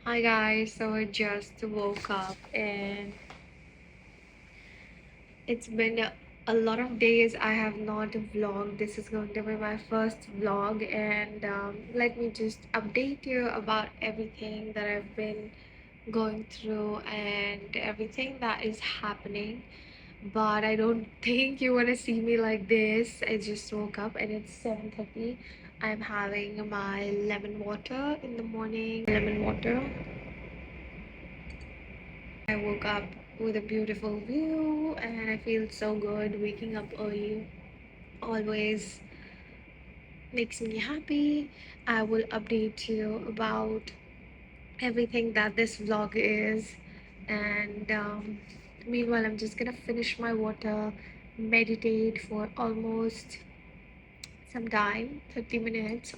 Hi guys, so I just woke up and it's been a lot of days I have not vlogged. This is going to be my first vlog, and let me just update you about everything that I've been going through and everything that is happening. But I don't think you want to see me like this. I just woke up and it's 7:30. I'm having my lemon water in the morning. Lemon water. I woke up with a beautiful view and I feel so good. Waking up early always makes me happy. I will update you about everything that this vlog is. And meanwhile, I'm just gonna finish my water, meditate for almost some time, 30 minutes,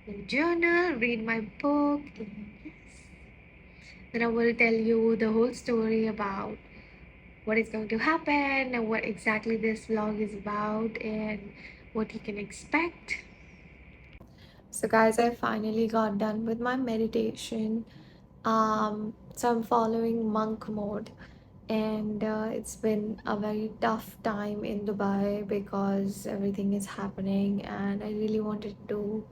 then journal, read my book. And yes, then I will tell you the whole story about what is going to happen and what exactly this vlog is about and what you can expect. So guys, I finally got done with my meditation. So I'm following monk mode, and it's been a very tough time in Dubai because everything is happening and I really wanted to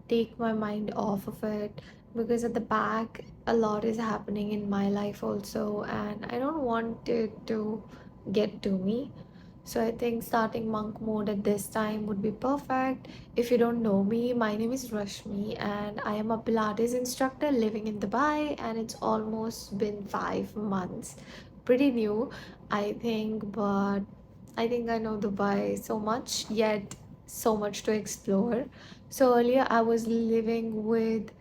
take my mind off of it, because at the back a lot is happening in my life also and I don't want it to get to me. So I think starting monk mode at this time would be perfect. If you don't know me, my name is Rashmi and I am a Pilates instructor living in Dubai, and it's almost been 5 months. Pretty new, I think, but I think I know Dubai so much, yet so much to explore. So earlier I was living with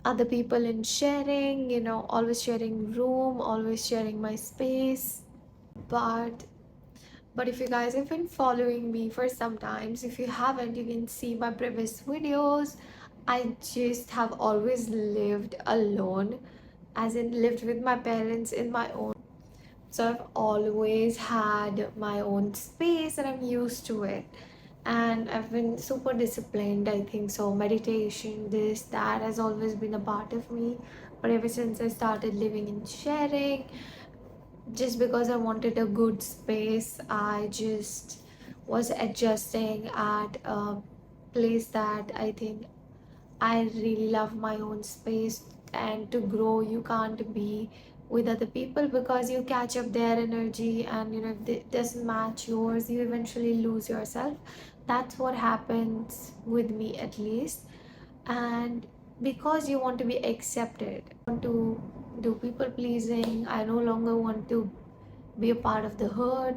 other people and sharing, always sharing room, always sharing my space. But if you guys have been following me for some times, if you haven't, you can see my previous videos. I just have always lived alone, as in lived with my parents in my own. So I've always had my own space and I'm used to it. And I've been super disciplined, I think so. Meditation, this, that has always been a part of me. But ever since I started living in sharing, just because I wanted a good space, I just was adjusting at a place that I think I really love my own space. And to grow, you can't be with other people because you catch up their energy, and if it doesn't match yours, you eventually lose yourself. That's what happens with me, at least. And because you want to be accepted, want to do people pleasing, I no longer want to be a part of the herd.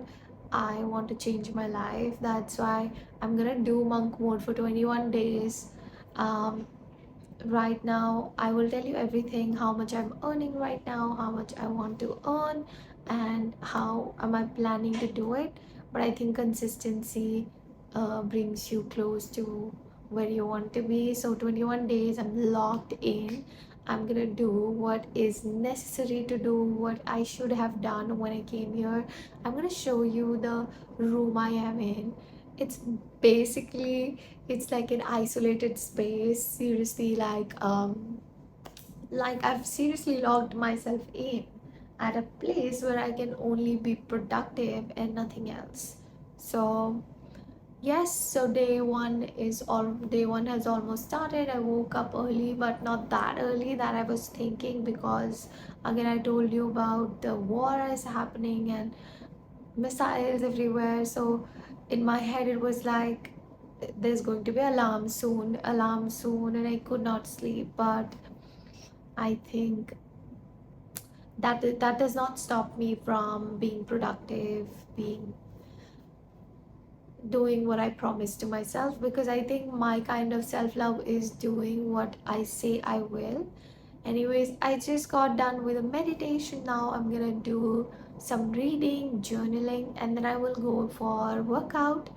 I want to change my life. That's why I'm gonna do monk mode for 21 days. um, right now I will tell you everything: how much I'm earning right now, how much I want to earn, and how am I planning to do it. But I think consistency brings you close to where you want to be. So 21 days I'm locked in. I'm gonna do what is necessary to do, what I should have done when I came here. I'm gonna show you the room I am in. It's basically, it's like an isolated space. Seriously, like I've seriously locked myself in at a place where I can only be productive and nothing else. So yes, so day one has almost started. I woke up early, but not that early that I was thinking, because again I told you about the war is happening and missiles everywhere. So in my head it was like there's going to be alarm soon, and I could not sleep. But I think that does not stop me from being productive, being doing what I promised to myself, because I think my kind of self-love is doing what I say I will. Anyways, I just got done with a meditation. Now I'm gonna do some reading, journaling, and then I will go for workout.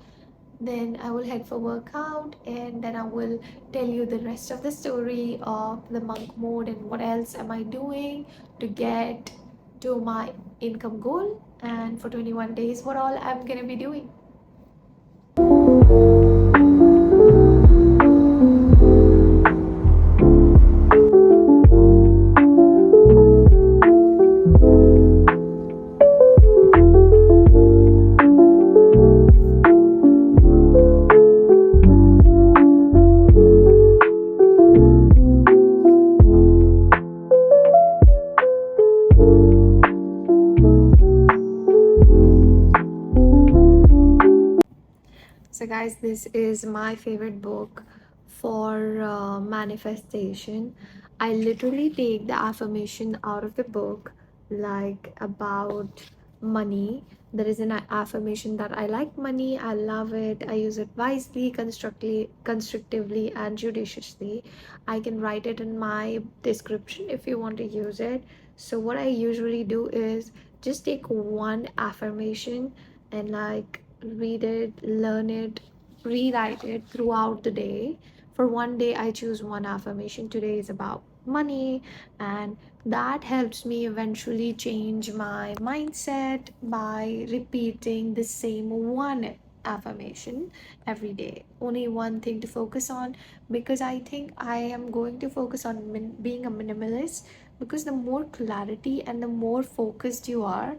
Then I will head for workout, and then I will tell you the rest of the story of the monk mode and what else am I doing to get to my income goal, and for 21 days what all I'm gonna be doing. guys, this is my favorite book for manifestation. I literally take the affirmation out of the book, like about money. There is an affirmation that I like money, I love it, I use it wisely, constructively, and judiciously. I can write it in my description if you want to use it. So, what I usually do is just take one affirmation and like read it, learn it, rewrite it throughout the day. For one day, I choose one affirmation. Today is about money, and that helps me eventually change my mindset by repeating the same one affirmation every day. Only one thing to focus on, because I think I am going to focus on being a minimalist, because the more clarity and the more focused you are,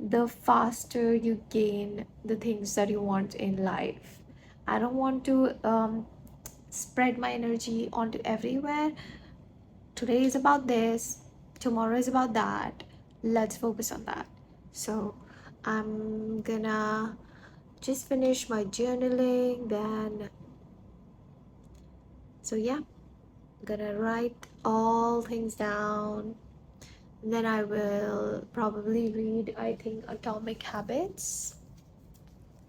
the faster you gain the things that you want in life. I don't want to spread my energy onto everywhere. Today is about this, tomorrow is about that. Let's focus on that. So, I'm gonna just finish my journaling, then, so yeah, I'm gonna write all things down. Then I will probably read, I think, Atomic Habits.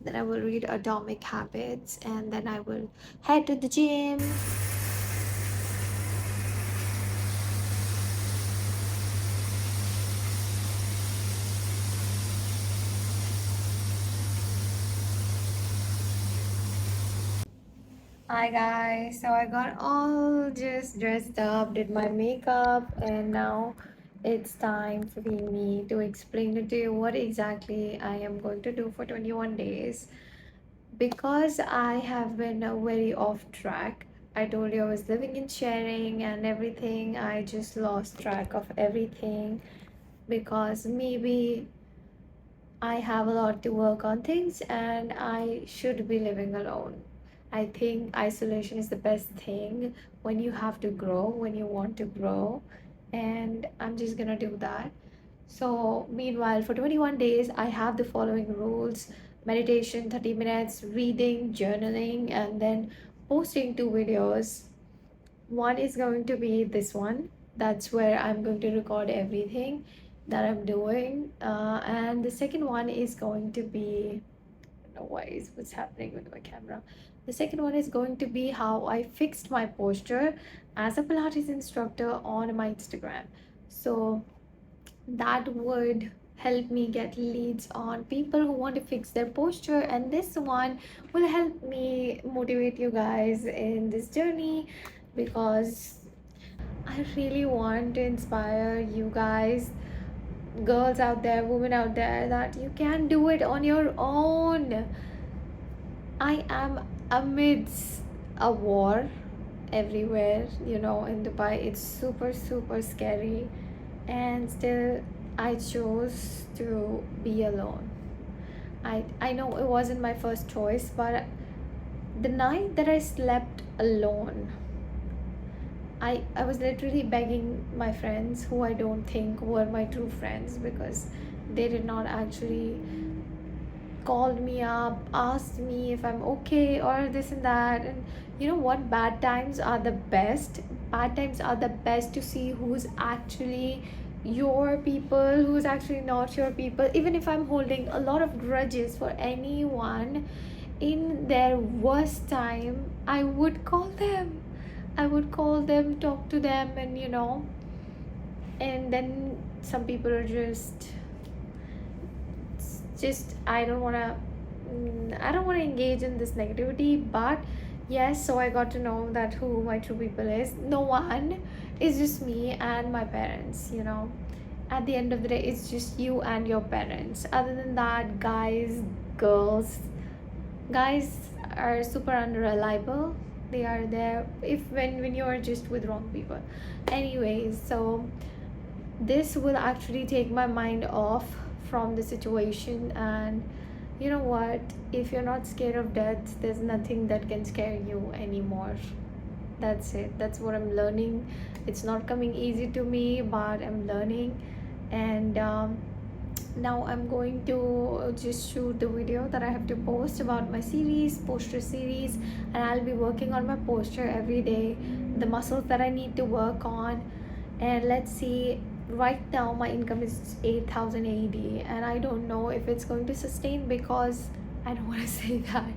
Then I will read Atomic Habits, and then I will head to the gym. Hi guys, so I got all just dressed up, did my makeup, and now it's time for me to explain to you what exactly I am going to do for 21 days. Because I have been very off track. I told you I was living in sharing and everything. I just lost track of everything because maybe I have a lot to work on things and I should be living alone. I think isolation is the best thing when you have to grow, when you want to grow, and I'm just gonna do that. So, meanwhile, for 21 days, I have the following rules: meditation 30 minutes, reading, journaling, and then posting 2 videos. One is going to be this one, that's where I'm going to record everything that I'm doing. And the second one is going to be, I don't know what's happening with my camera. The second one is going to be how I fixed my posture as a Pilates instructor on my Instagram. So that would help me get leads on people who want to fix their posture, and this one will help me motivate you guys in this journey, because I really want to inspire you guys, girls out there, women out there, that you can do it on your own. I am amidst a war everywhere, in Dubai. It's super, super scary, and still I chose to be alone. I know it wasn't my first choice, but the night that I slept alone, I was literally begging my friends, who I don't think were my true friends, because they did not actually called me up, asked me if I'm okay or this and that. And you know what? Bad times are the best. Bad times are the best to see who's actually your people, who's actually not your people. Even if I'm holding a lot of grudges for anyone, in their worst time, I would call them. I would call them, talk to them, and and then some people are just I don't want to engage in this negativity. But yes, so I got to know that who my true people is. No one. It's just me and my parents. At the end of the day, it's just you and your parents. Other than that, guys are super unreliable. They are there if when you are just with wrong people. Anyways, so this will actually take my mind off from the situation. And you know what, if you're not scared of death, there's nothing that can scare you anymore. That's it. That's what I'm learning. It's not coming easy to me, but I'm learning. And Now I'm going to just shoot the video that I have to post about my series, posture series, and I'll be working on my posture every day, the muscles that I need to work on. And let's see, right now my income is 8,000 AED, and I don't know if it's going to sustain, because I don't want to say that,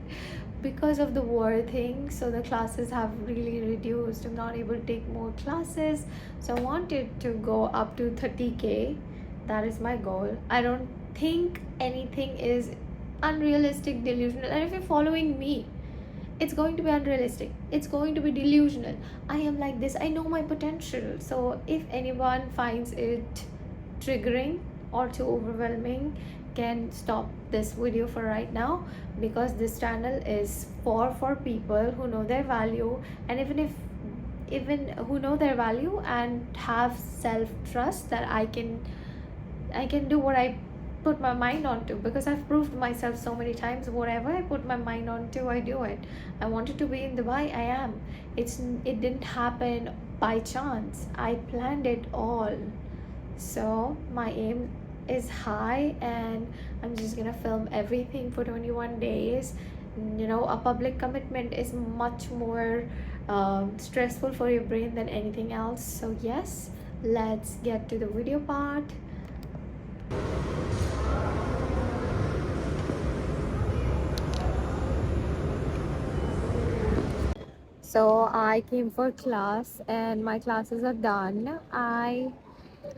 because of the war thing. So the classes have really reduced. I'm not able to take more classes, so I wanted to go up to 30K. That is my goal. I don't think anything is unrealistic, delusional, and if you're following me, it's going to be unrealistic, it's going to be delusional. I am like this, I know my potential. So if anyone finds it triggering or too overwhelming, can stop this video for right now, because this channel is for people who know their value, and even who know their value and have self trust that I can do what I put my mind onto, because I've proved myself so many times. Whatever I put my mind onto, I do it. I wanted to be in Dubai, I am. It didn't happen by chance. I planned it all. So my aim is high, and I'm just gonna film everything for 21 days. You know, a public commitment is much more stressful for your brain than anything else. So yes, let's get to the video part. So I came for class and my classes are done. I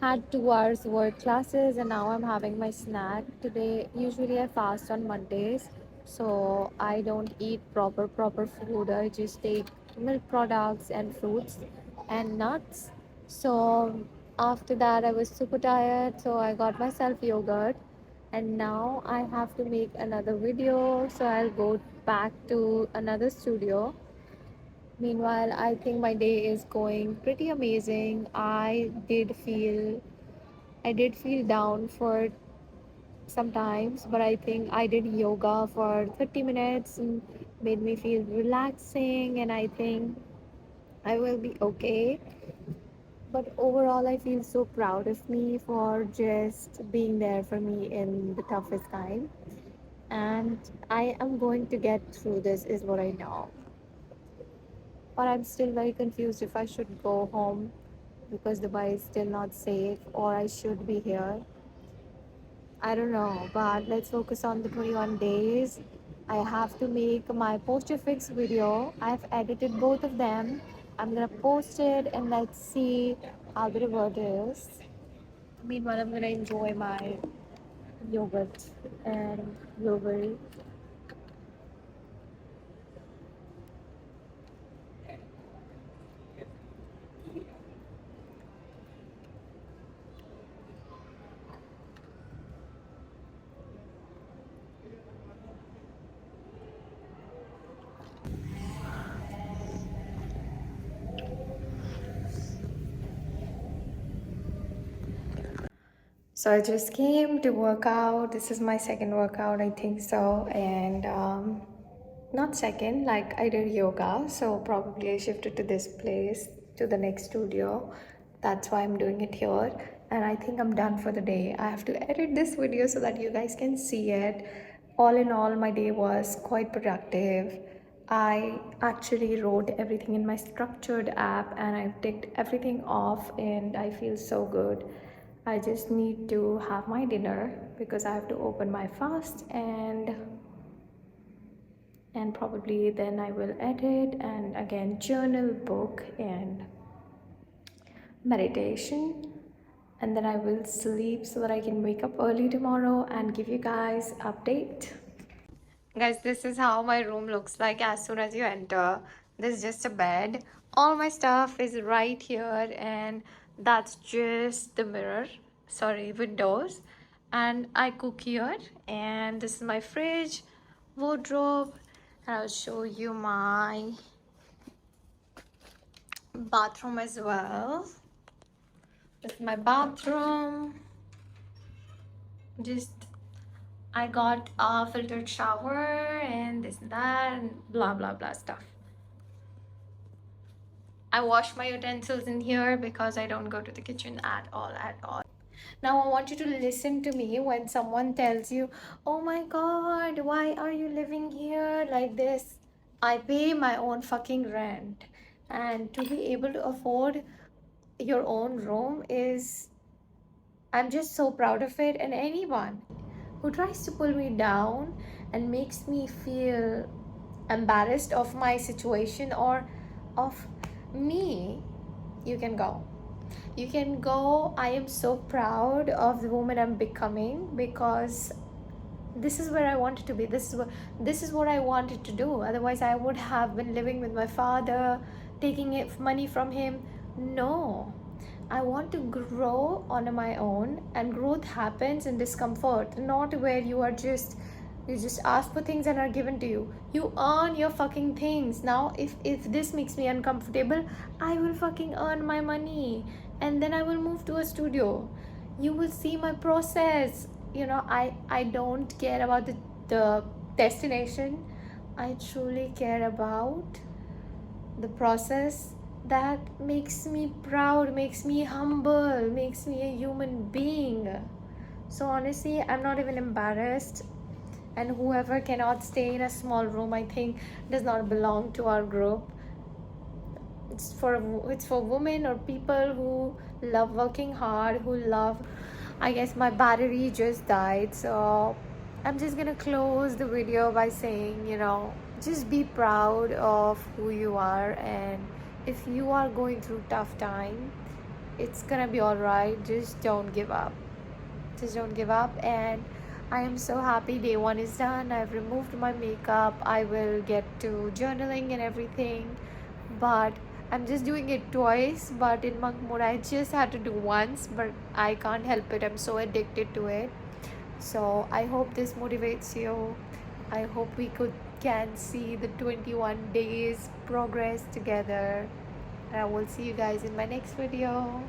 had 2 hours work classes and now I'm having my snack today. Usually I fast on Mondays, so I don't eat proper food. I just take milk products and fruits and nuts. So after that I was super tired, so I got myself yogurt, and now I have to make another video, so I'll go back to another studio. Meanwhile, I think my day is going pretty amazing. I did feel down for sometimes, but I think I did yoga for 30 minutes and made me feel relaxing, and I think I will be okay. But overall, I feel so proud of me for just being there for me in the toughest time. And I am going to get through this, is what I know. But I'm still very confused if I should go home because Dubai is still not safe, or I should be here. I don't know, but let's focus on the 21 days. I have to make my posture fix video. I've edited both of them. I'm gonna post it and let's see how the reward is. Meanwhile, I'm gonna enjoy my yogurt and blueberry. So I just came to work out. This is my second workout, I think so. And not second, like I did yoga. So probably I shifted to this place, to the next studio. That's why I'm doing it here. And I think I'm done for the day. I have to edit this video so that you guys can see it. All in all, my day was quite productive. I actually wrote everything in my structured app and I've ticked everything off, and I feel so good. I just need to have my dinner because I have to open my fast, and probably then I will edit and again journal, book, and meditation, and then I will sleep so that I can wake up early tomorrow and give you guys update. Guys, this is how my room looks like as soon as you enter. This is just a bed. All my stuff is right here, and that's just the mirror. Sorry, windows. And I cook here, and this is my fridge, wardrobe, and I'll show you my bathroom as well. This is my bathroom. Just I got a filtered shower and this and that and blah blah blah stuff. I wash my utensils in here because I don't go to the kitchen at all. Now I want you to listen to me when someone tells you, oh my god, why are you living here like this? I pay my own fucking rent. And to be able to afford your own room is, I'm just so proud of it. And anyone who tries to pull me down and makes me feel embarrassed of my situation or of me, you can go. You can go. I am so proud of the woman I'm becoming because this is where I wanted to be. This is what I wanted to do. Otherwise, I would have been living with my father, taking money from him. No, I want to grow on my own, and growth happens in discomfort, not where you just ask for things and are given to you. You earn your fucking things. Now if this makes me uncomfortable, I will fucking earn my money, and then I will move to a studio. You will see my process. I don't care about the destination. I truly care about the process that makes me proud, makes me humble, makes me a human being. So honestly, I'm not even embarrassed. And whoever cannot stay in a small room, I think, does not belong to our group. It's for women or people who love working hard, who love. I guess my battery just died, so I'm just gonna close the video by saying, just be proud of who you are, and if you are going through tough time, it's gonna be all right. Just don't give up. Just don't give up. And I am so happy day one is done. I've removed my makeup. I will get to journaling and everything, but I'm just doing it twice. But in monk mode, I just had to do once, but I can't help it. I'm so addicted to it. So I hope this motivates you. I hope we can see the 21 days progress together. And I will see you guys in my next video.